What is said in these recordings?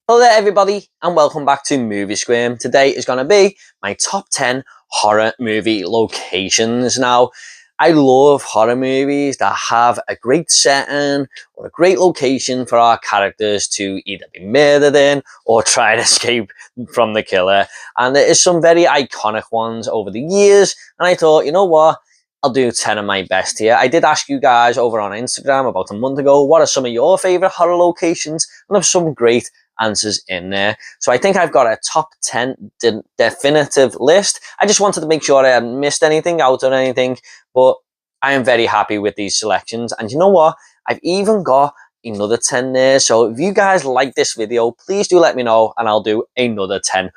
Hello there everybody and welcome back to Movie Squirm. Today is going to be my top 10 horror movie locations. Now, I love horror movies that have a great setting or a great location for our characters to either be murdered in or try and escape from the killer. And there is some very iconic ones over the years, and I thought, you know what? I'll do 10 of my best here. I did ask you guys over on Instagram about a month ago, what are some of your favourite horror locations? And there's some great answers in there. So I think I've got a top 10 definitive list. I just wanted to make sure I hadn't missed anything out or anything, but I am very happy with these selections. And you know what? I've even got another 10 there. So if you guys like this video, please do let me know and I'll do another 10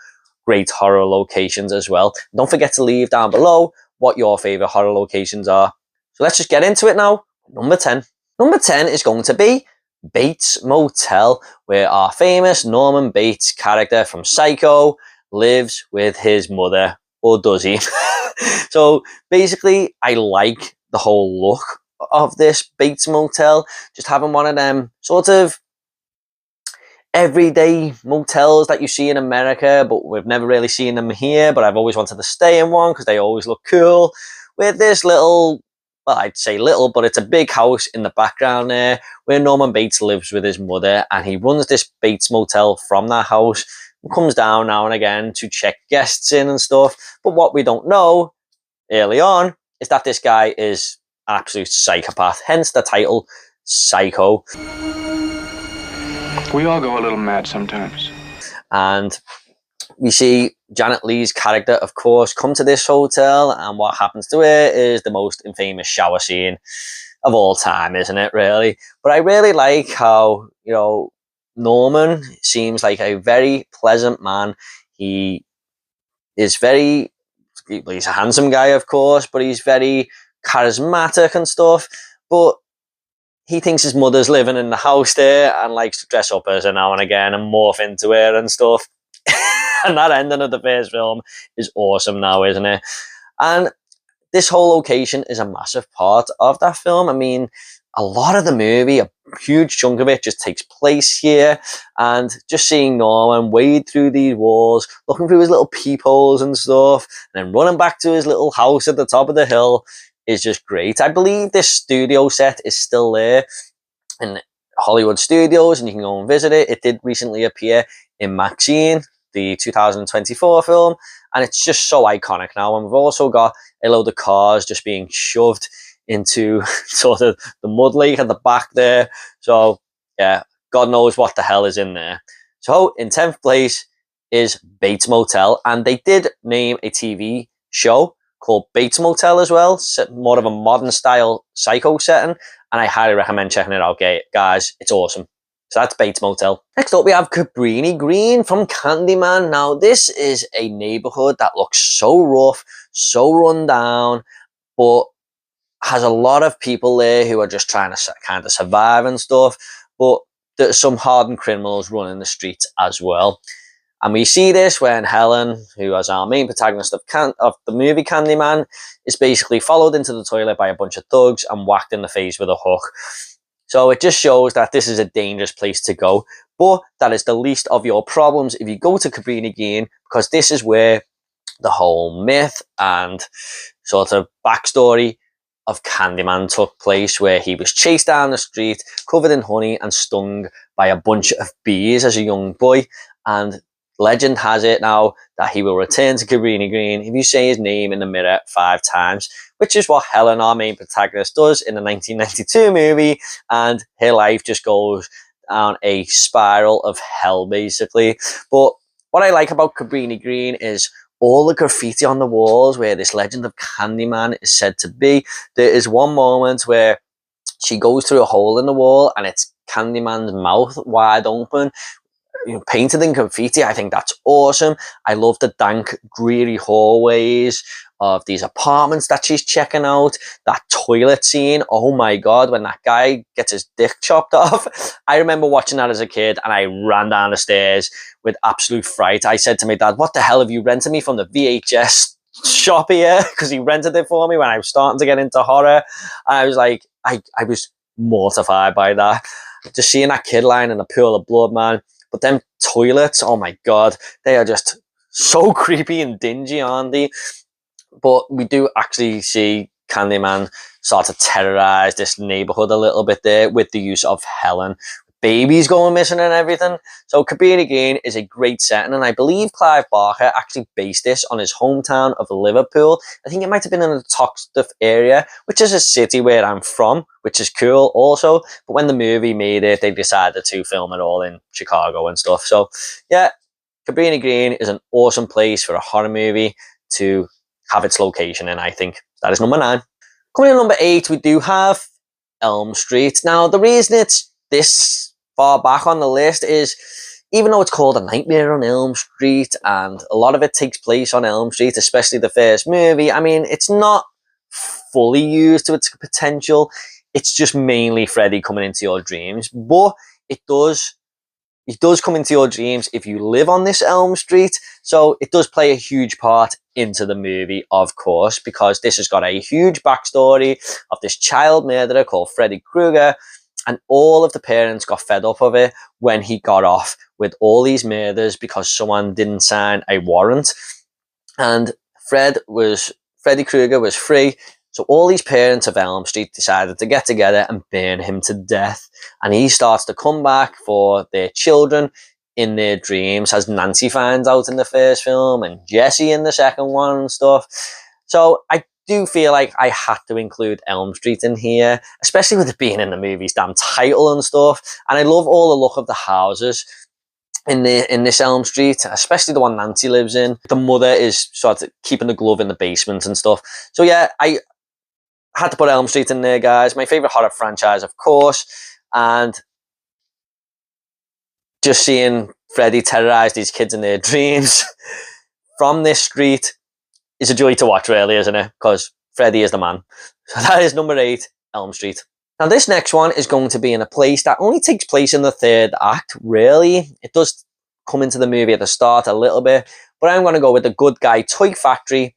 great horror locations as well. Don't forget to leave down below what your favourite horror locations are. So let's just get into it now. Number 10. Number 10 is going to be Bates Motel, where our famous Norman Bates character from Psycho lives with his mother, or does he? So basically, I like the whole look of this Bates Motel, just having one of them sort of everyday motels that you see in America, but we've never really seen them here, but I've always wanted to stay in one because they always look cool, with this little, well, I'd say little, but it's a big house in the background there where Norman Bates lives with his mother, and he runs this Bates Motel from that house and comes down now and again to check guests in and stuff. But what we don't know early on is that this guy is an absolute psychopath, hence the title Psycho. We all go a little mad sometimes. And we see Janet Leigh's character, of course, come to this hotel, and what happens to her is the most infamous shower scene of all time, isn't it, really? But I really like how, you know, Norman seems like a very pleasant man. He is very, he's a handsome guy, of course, but he's very charismatic and stuff. But he thinks his mother's living in the house there and likes to dress up as her now and again and morph into her and stuff. And that ending of the first film is awesome now, isn't it? And this whole location is a massive part of that film. I mean, a lot of the movie, a huge chunk of it just takes place here. And just seeing Norman wade through these walls, looking through his little peepholes and stuff, and then running back to his little house at the top of the hill is just great. I believe this studio set is still there in Hollywood Studios, and you can go and visit it. It did recently appear in Maxine, the 2024 film, and it's just so iconic now. And we've also got a load of cars just being shoved into sort of the mud lake at the back there. So yeah, God knows what the hell is in there. So in 10th place is Bates Motel, and they did name a TV show called Bates Motel as well, more of a modern style Psycho setting, and I highly recommend checking it out, guys. It's awesome. So that's Bates Motel. Next up we have Cabrini Green from Candyman. Now this is a neighborhood that looks so rough, so run down, but has a lot of people there who are just trying to kind of survive and stuff, but there's some hardened criminals running the streets as well. And we see this when Helen, who is our main protagonist of the movie Candyman, is basically followed into the toilet by a bunch of thugs and whacked in the face with a hook. So it just shows that this is a dangerous place to go, but that is the least of your problems if you go to Cabrini Green, because this is where the whole myth and sort of backstory of Candyman took place, where he was chased down the street, covered in honey and stung by a bunch of bees as a young boy. And legend has it now that he will return to Cabrini Green if you say his name in the mirror 5 times, which is what Helen, our main protagonist, does in the 1992 movie, and her life just goes down a spiral of hell, basically. But what I like about Cabrini Green is all the graffiti on the walls where this legend of Candyman is said to be. There is one moment where she goes through a hole in the wall and it's Candyman's mouth wide open, you know, painted in graffiti. I think that's awesome. I love the dank, dreary hallways of these apartments that she's checking out. That toilet scene, oh my god, when that guy gets his dick chopped off. I remember watching that as a kid and I ran down the stairs with absolute fright. I said to my dad, what the hell have you rented me from the VHS shop here? Because he rented it for me when I was starting to get into horror. And I was like, I was mortified by that. Just seeing that kid lying in a pool of blood, man. But them toilets, oh my god, they are just so creepy and dingy, aren't they? But we do actually see Candyman start to terrorize this neighborhood a little bit there with the use of Helen. Babies going missing and everything. So Cabrini Green is a great setting, and I believe Clive Barker actually based this on his hometown of Liverpool. I think it might have been in the Toxteth area, which is a city where I'm from, which is cool also. But when the movie made it, they decided to film it all in Chicago and stuff. So yeah, Cabrini Green is an awesome place for a horror movie to have its location in, I think. That is number 9. Coming in number 8, we do have Elm Street. Now, the reason it's this far back on the list is, even though it's called A Nightmare on Elm Street and a lot of it takes place on Elm Street, especially the first movie, I mean, it's not fully used to its potential. It's just mainly Freddy coming into your dreams, but it does come into your dreams if you live on this Elm Street. So it does play a huge part into the movie, of course, because this has got a huge backstory of this child murderer called Freddy Krueger, and all of the parents got fed up of it when he got off with all these murders because someone didn't sign a warrant. And Freddy Krueger was free. So all these parents of Elm Street decided to get together and burn him to death. And he starts to come back for their children in their dreams, as Nancy finds out in the first film and Jesse in the second one and stuff. So I do feel like I had to include Elm Street in here, especially with it being in the movie's damn title and stuff. And I love all the look of the houses in this Elm Street, especially the one Nancy lives in. The mother is sort of keeping the glove in the basement and stuff. So yeah, I had to put Elm Street in there, guys. My favorite horror franchise, of course. And just seeing Freddy terrorize these kids in their dreams from this street is a joy to watch, really, isn't it? Because Freddy is the man. So that is number 8, Elm Street. Now, this next one is going to be in a place that only takes place in the 3rd act, really. It does come into the movie at the start a little bit, but I'm going to go with the Good Guy Toy Factory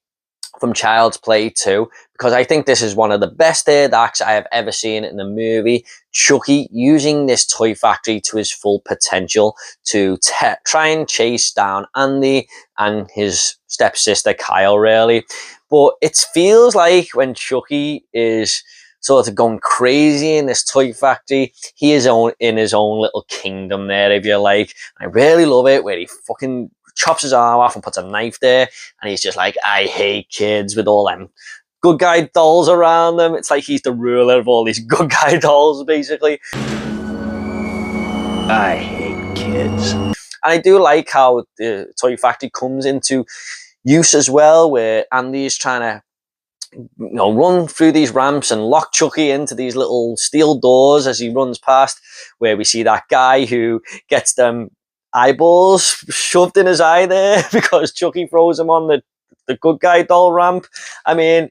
from Child's Play 2, because I think this is one of the best 3rd acts I have ever seen in a movie. Chucky using this toy factory to his full potential to try and chase down Andy and his stepsister Kyle, really. But it feels like when Chucky is sort of going crazy in this toy factory, he is in his own little kingdom there, if you like. I really love it where he fucking chops his arm off and puts a knife there, and he's just like, I hate kids, with all them good guy dolls around them. It's like he's the ruler of all these good guy dolls, basically. I hate kids. And I do like how the toy factory comes into use as well, where Andy's trying to run through these ramps and lock Chucky into these little steel doors as he runs past, where we see that guy who gets them eyeballs shoved in his eye there because Chucky throws him on the good guy doll ramp. I mean,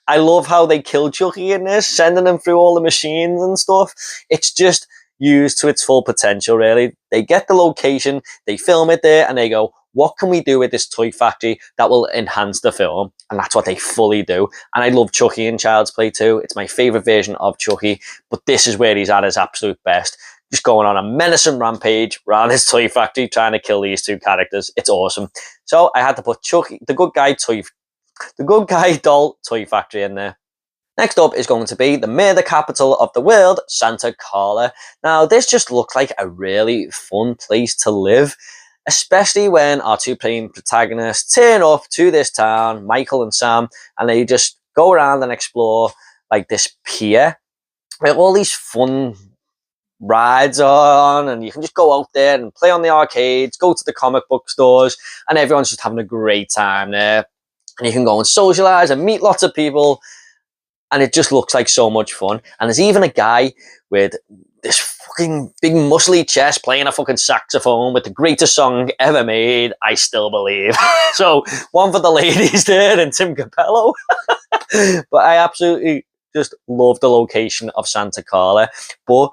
I love how they kill Chucky in this, sending him through all the machines and stuff. It's just used to its full potential, really. They get the location, they film it there, and they go, what can we do with this toy factory that will enhance the film? And that's what they fully do. And I love Chucky in Child's Play 2. It's my favourite version of Chucky, but this is where he's at his absolute best. Just going on a menacing rampage around his toy factory, trying to kill these 2 characters. It's awesome. So I had to put Chucky, the good guy doll toy factory in there. Next up is going to be the murder capital of the world, Santa Cara. Now, this just looks like a really fun place to live, especially when our 2 main protagonists turn up to this town, Michael and Sam, and they just go around and explore like this pier where all these fun rides on, and you can just go out there and play on the arcades, go to the comic book stores, and everyone's just having a great time there. And you can go and socialize and meet lots of people, and it just looks like so much fun. And there's even a guy with this fucking big muscly chest playing a fucking saxophone with the greatest song ever made, I Still Believe. So one for the ladies there and Tim Capello. But I absolutely just love the location of Santa Cara. But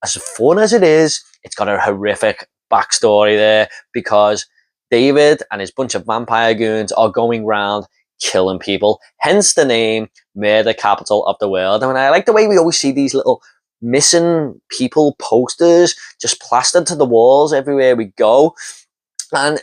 as fun as it is, it's got a horrific backstory there, because David and his bunch of vampire goons are going around killing people. Hence the name, Murder Capital of the World. And I like the way we always see these little missing people posters just plastered to the walls everywhere we go. And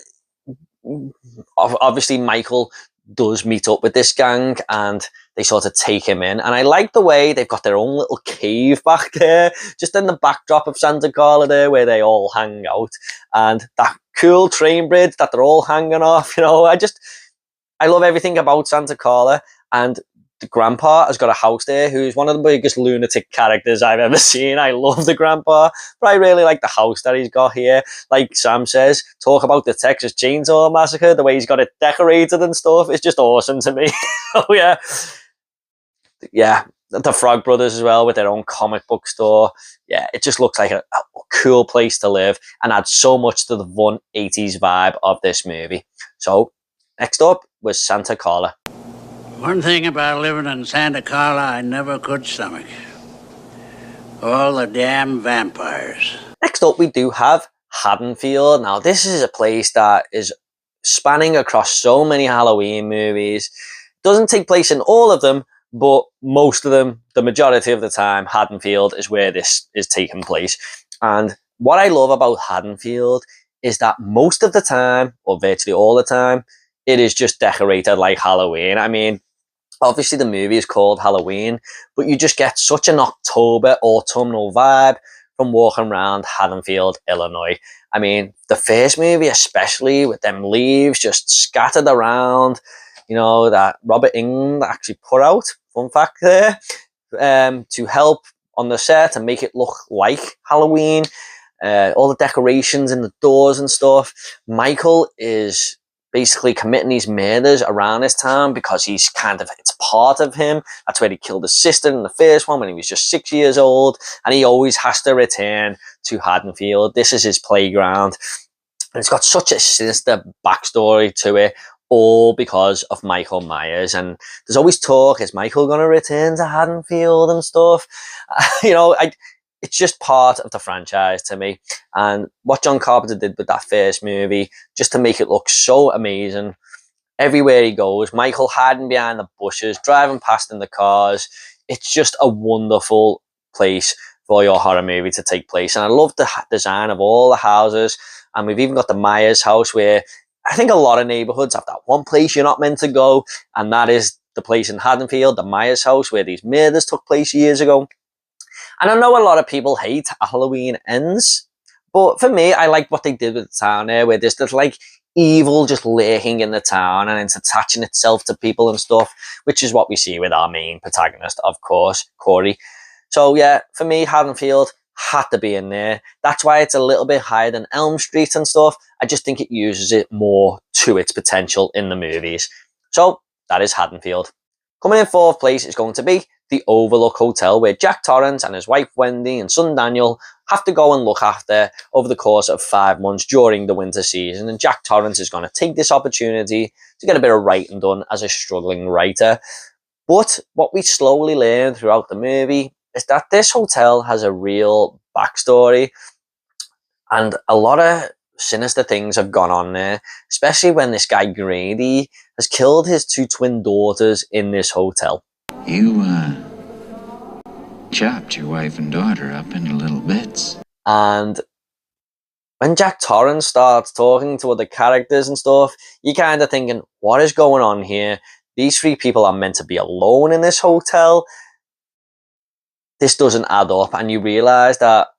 obviously Michael does meet up with this gang and they sort of take him in. And I like the way they've got their own little cave back there, just in the backdrop of Santa Carla there, where they all hang out. And that cool train bridge that they're all hanging off, you know, I love everything about Santa Carla. And the grandpa has got a house there who's one of the biggest lunatic characters I've ever seen. I love the grandpa, but I really like the house that he's got here. Like Sam says, talk about the Texas Chainsaw Massacre, the way he's got it decorated and stuff. It's just awesome to me. Oh yeah. Yeah, the Frog Brothers as well with their own comic book store. Yeah, it just looks like a cool place to live and adds so much to the fun 80s vibe of this movie. So next up was Santa Carla. One thing about living in Santa Carla I never could stomach. All the damn vampires. Next up we do have Haddonfield. Now this is a place that is spanning across so many Halloween movies. Doesn't take place in all of them, but most of them, the majority of the time, Haddonfield is where this is taking place. And what I love about Haddonfield is that most of the time, or virtually all the time, it is just decorated like Halloween. I mean, obviously the movie is called Halloween, but you just get such an October autumnal vibe from walking around Haddonfield, Illinois. I mean, the first movie especially, with them leaves just scattered around, you know, that Robert Englund actually put out, fun fact there, to help on the set and make it look like Halloween. All the decorations in the doors and stuff. Michael is basically committing these murders around this town because he's it's part of him. That's where he killed his sister in the first one when he was just 6 years old, and he always has to return to Haddonfield. This is his playground, and it's got such a sinister backstory to it, all because of Michael Myers. And there's always talk, is Michael going to return to Haddonfield and stuff? You know, it's just part of the franchise to me. And what John Carpenter did with that first movie, just to make it look so amazing. Everywhere he goes, Michael hiding behind the bushes, driving past in the cars. It's just a wonderful place for your horror movie to take place. And I love the design of all the houses. And we've even got the Myers house, where I think a lot of neighborhoods have that one place you're not meant to go. And that is the place in Haddonfield, the Myers house, where these murders took place years ago. And I know a lot of people hate Halloween Ends, but for me, I like what they did with the town there, where there's this like evil just lurking in the town and it's attaching itself to people and stuff, which is what we see with our main protagonist, of course, Corey. So yeah, for me, Haddonfield had to be in there. That's why it's a little bit higher than Elm Street and stuff. I just think it uses it more to its potential in the movies. So that is Haddonfield. Coming in fourth place is going to be the Overlook Hotel, where Jack Torrance and his wife Wendy and son Daniel have to go and look after over the course of 5 months during the winter season. And Jack Torrance is going to take this opportunity to get a bit of writing done as a struggling writer. But what we slowly learn throughout the movie is that this hotel has a real backstory, and a lot of sinister things have gone on there, especially when this guy Grady has killed his 2 twin daughters in this hotel. You, chopped your wife and daughter up into little bits. And when Jack Torrance starts talking to other characters and stuff, you're kind of thinking, what is going on here? These 3 people are meant to be alone in this hotel. This doesn't add up, and you realize that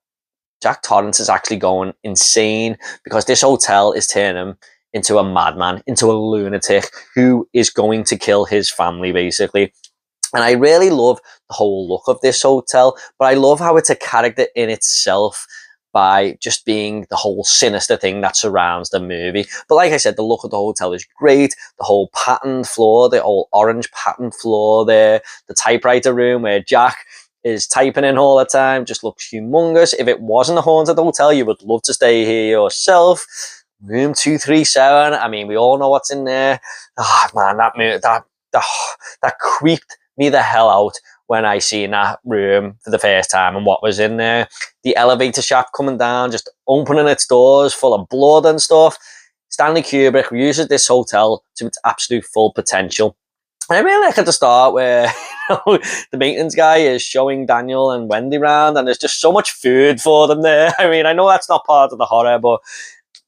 Jack Torrance is actually going insane because this hotel is turning him into a madman, into a lunatic who is going to kill his family, basically. And I really love the whole look of this hotel, but I love how it's a character in itself by just being the whole sinister thing that surrounds the movie. But like I said, the look of the hotel is great. The whole patterned floor, the whole orange patterned floor there, the typewriter room where Jack is typing in all the time, just looks humongous. If it wasn't a haunted hotel, you would love to stay here yourself. Room 237, I mean, we all know what's in there. Oh man, that creeped me the hell out when I seen that room for the first time and what was in there. The elevator shaft coming down, just opening its doors full of blood and stuff. Stanley Kubrick uses this hotel to its absolute full potential. And I really like at the start where the maintenance guy is showing Daniel and Wendy around, and there's just so much food for them there. I mean, I know that's not part of the horror, but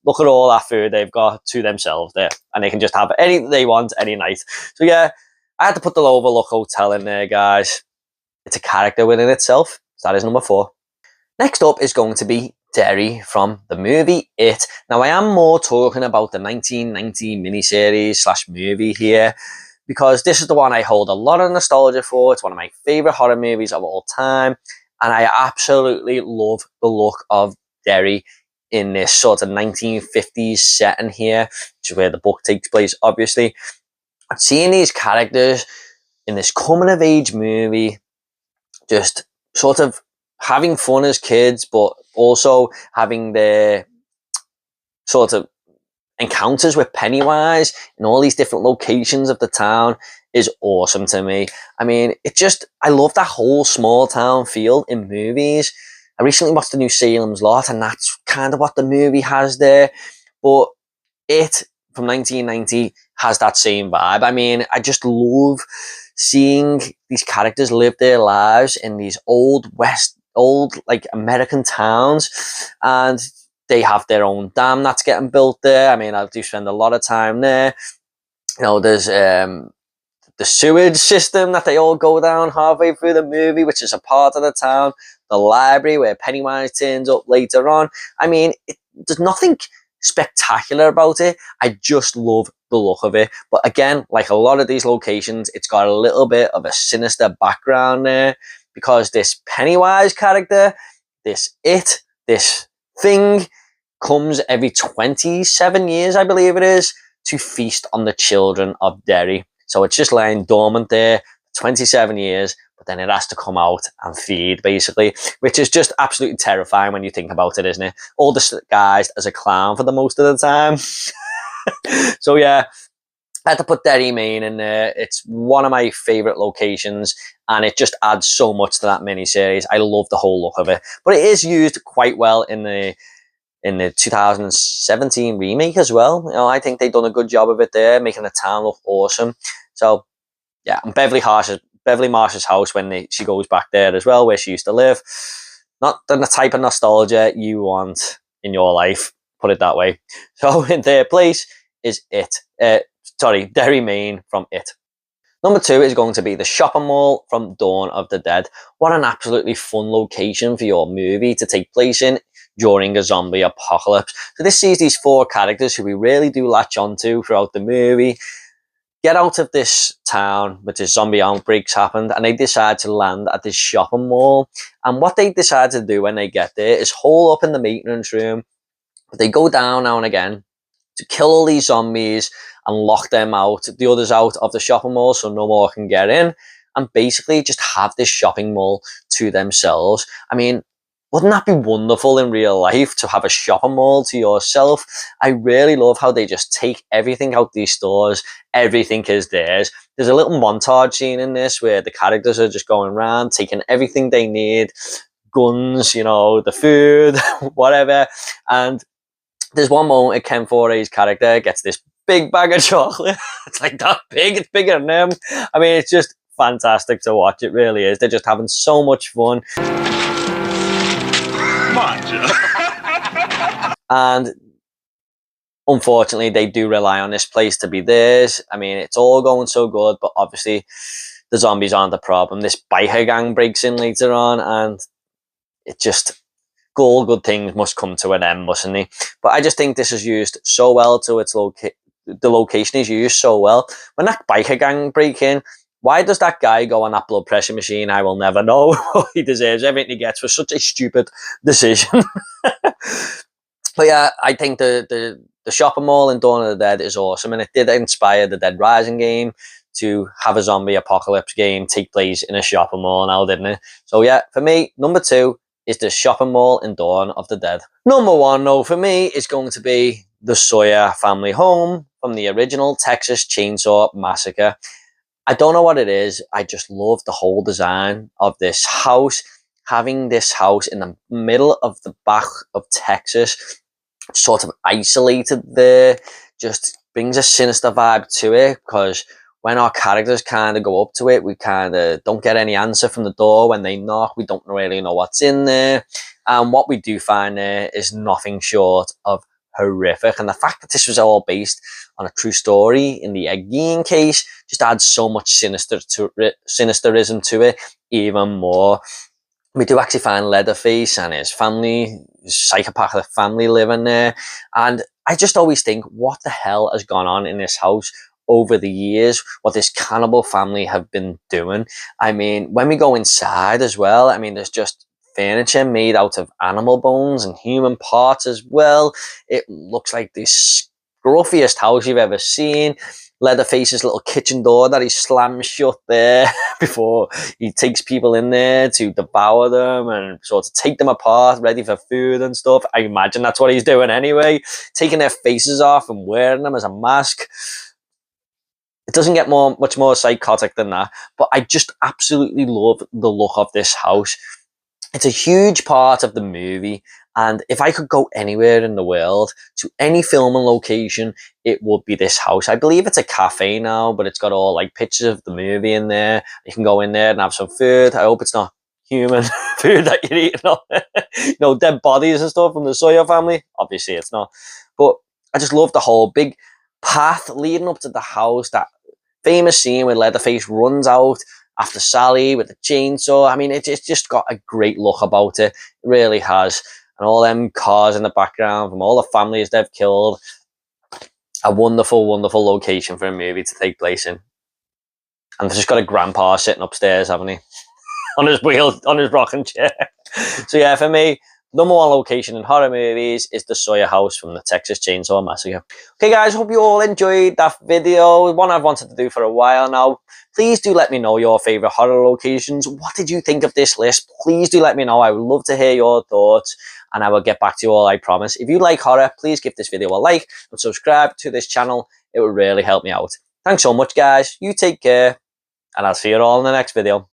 look at all that food they've got to themselves there, and they can just have anything they want any night. So yeah, I had to put the Overlook Hotel in there, guys. It's a character within itself. So that is number 4. Next up is going to be Derry from the movie It. Now, I am more talking about the 1990 miniseries / movie here, because this is the one I hold a lot of nostalgia for. It's one of my favourite horror movies of all time, and I absolutely love the look of Derry in this sort of 1950s setting here, which is where the book takes place, obviously. And seeing these characters in this coming-of-age movie, just sort of having fun as kids, but also having their sort of encounters with Pennywise in all these different locations of the town is awesome to me. I mean, I love that whole small town feel in movies. I recently watched the new Salem's Lot, and that's kind of what the movie has there. But It from 1990 has that same vibe. I mean, I just love seeing these characters live their lives in these old like American towns, and they have their own dam that's getting built there. I mean, I do spend a lot of time there. You know, there's the sewage system that they all go down halfway through the movie, which is a part of the town. The library where Pennywise turns up later on. I mean, there's nothing spectacular about it. I just love the look of it. But again, like a lot of these locations, it's got a little bit of a sinister background there, because this Pennywise character, this thing, comes every 27 years, I believe it is, to feast on the children of Derry. So it's just lying dormant there for 27 years, but then it has to come out and feed, basically, which is just absolutely terrifying when you think about it, isn't it? All disguised as a clown for the most of the time. So yeah, I had to put Derry, Maine in there. It's one of my favourite locations, and it just adds so much to that miniseries. I love the whole look of it. But it is used quite well in the 2017 remake as well. You know, I think they've done a good job of it there, making the town look awesome. So yeah, and Beverly Marsh's house when she goes back there as well, where she used to live. Not the type of nostalgia you want in your life, put it that way. So in their place is It. Derry, Maine from It. Number 2 is going to be the shopping mall from Dawn of the Dead. What an absolutely fun location for your movie to take place in during a zombie apocalypse. So this sees these 4 characters who we really do latch onto throughout the movie get out of this town with this zombie outbreaks happened, and they decide to land at this shopping mall. And what they decide to do when they get there is hole up in the maintenance room. But they go down now and again to kill all these zombies and lock them out, the others out of the shopping mall, so no more can get in, and basically just have this shopping mall to themselves. I mean, wouldn't that be wonderful in real life, to have a shopping mall to yourself? I really love how they just take everything out these stores. Everything is theirs. There's a little montage scene in this where the characters are just going around, taking everything they need, guns, you know, the food, whatever. And there's one moment at Ken Forey's character gets this big bag of chocolate. It's like that big. It's bigger than them. I mean, it's just fantastic to watch. It really is. They're just having so much fun. And unfortunately, they do rely on this place to be theirs. I mean, it's all going so good, but obviously the zombies aren't the problem. This biker gang breaks in later on, and it just, all good things must come to an end, mustn't they? But I just think this is used so well to its the location is used so well. When that biker gang break in, why does that guy go on that blood pressure machine? I will never know. He deserves everything he gets for such a stupid decision. But yeah, I think the shopping mall in Dawn of the Dead is awesome, and it did inspire the Dead Rising game to have a zombie apocalypse game take place in a shopping mall now, didn't it? So yeah, for me, number 2 is the shopping mall in Dawn of the Dead. Number 1, though, for me, is going to be the Sawyer family home from the original Texas Chainsaw Massacre. I don't know what it is. I just love the whole design of this house. Having this house in the middle of the back of Texas, sort of isolated there, just brings a sinister vibe to it, because when our characters kind of go up to it, we kind of don't get any answer from the door when they knock. We don't really know what's in there. And what we do find there is nothing short of horrific. And the fact that this was all based on a true story in the Ed Gein case just adds so much sinisterism to it even more. We do actually find Leatherface and his family, his psychopathic family living there. And I just always think, what the hell has gone on in this house over the years? What this cannibal family have been doing? I mean, when we go inside as well, I mean, there's just furniture made out of animal bones and human parts as well. It looks like the scruffiest house you've ever seen. Leatherface's little kitchen door that he slams shut there before he takes people in there to devour them and sort of take them apart, ready for food and stuff. I imagine that's what he's doing anyway, taking their faces off and wearing them as a mask. It doesn't get much more psychotic than that, but I just absolutely love the look of this house. It's a huge part of the movie, and if I could go anywhere in the world to any filming location, it would be this house. I believe it's a cafe now, but it's got all like pictures of the movie in there. You can go in there and have some food. I hope it's not human food that you're eating, dead bodies and stuff from the Sawyer family. Obviously it's not, but I just love the whole big path leading up to the house. That famous scene where Leatherface runs out after Sally with the chainsaw. I mean, it's just got a great look about it. It really has. And all them cars in the background from all the families they've killed. A wonderful, wonderful location for a movie to take place in. And they've just got a grandpa sitting upstairs, haven't he? on his rocking chair. So yeah, for me, number one location in horror movies is the Sawyer house from the Texas Chainsaw Massacre. Okay guys, hope you all enjoyed that video. One I've wanted to do for a while now. Please do let me know your favourite horror locations. What did you think of this list? Please do let me know. I would love to hear your thoughts, and I will get back to you all, I promise. If you like horror, please give this video a like and subscribe to this channel. It would really help me out. Thanks so much guys. You take care, and I'll see you all in the next video.